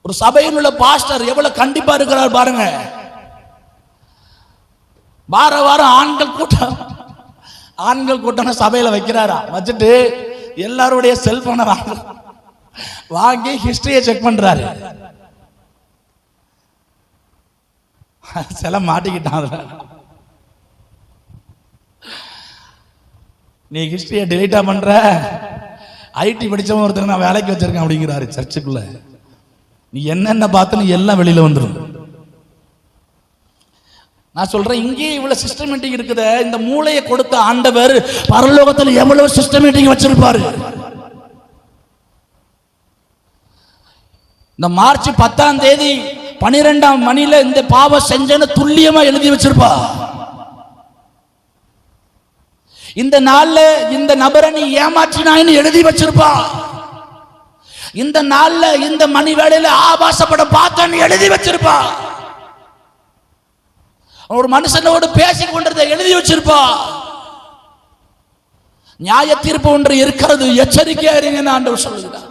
ஒரு சபையில் உள்ள பாஸ்டர் எவ்வளவு கண்டிப்பா இருக்கிறார் பாருங்க. வார வாரம் ஆண்கள் கூட்டம் சபையில வைக்கிறாரா, வச்சுட்டு எல்லாருடைய செல்போனை வாங்கி ஹிஸ்டரியை செக் பண்றாரு. சில மாட்டிக்கிட்டான். நீ ஹிஸ்டரியை டெலீட்டா பண்ற, ஐடி படிச்சவன் ஒருத்தர் நான் வேலைக்கு வச்சிருக்கேன் அப்படிங்கிறாரு சர்ச்சுக்குள்ள. நீ என்னென்ன பார்த்து நீ எல்லாம் வெளியில வந்துடும். நான் சொல்றேன், இங்கே இவ்வளவு சிஸ்டமேட்டிக் இருக்குது. இந்த மூளையை கொடுத்த ஆண்டவர் பரலோகத்தில் எவ்வளவு சிஸ்டமேட்டிக் வச்சிருப்பாரு. இந்த மார்ச் 10ஆம் தேதி 12ஆம் மணில இந்த பாவம் செஞ்சேன்னு துல்லியமா எழுதி வச்சிருப்பா. இந்த நாள்ல இந்த நபரை நீ ஏமாற்றினாயின்னு எழுதி வச்சிருப்பா. இந்த நாள்ல இந்த மணி வேளையில ஆபாசப்படம் பார்த்தேன்னு எழுதி வச்சிருப்பா. ஒரு மனுஷனோடு பேசிக் கொண்டதை எழுதி வச்சிருப்பா. நியாய தீர்ப்பு ஒன்று இருக்கிறது, எச்சரிக்கையா இருங்கன்னு ஆண்டவர் சொல்லுகிறார்.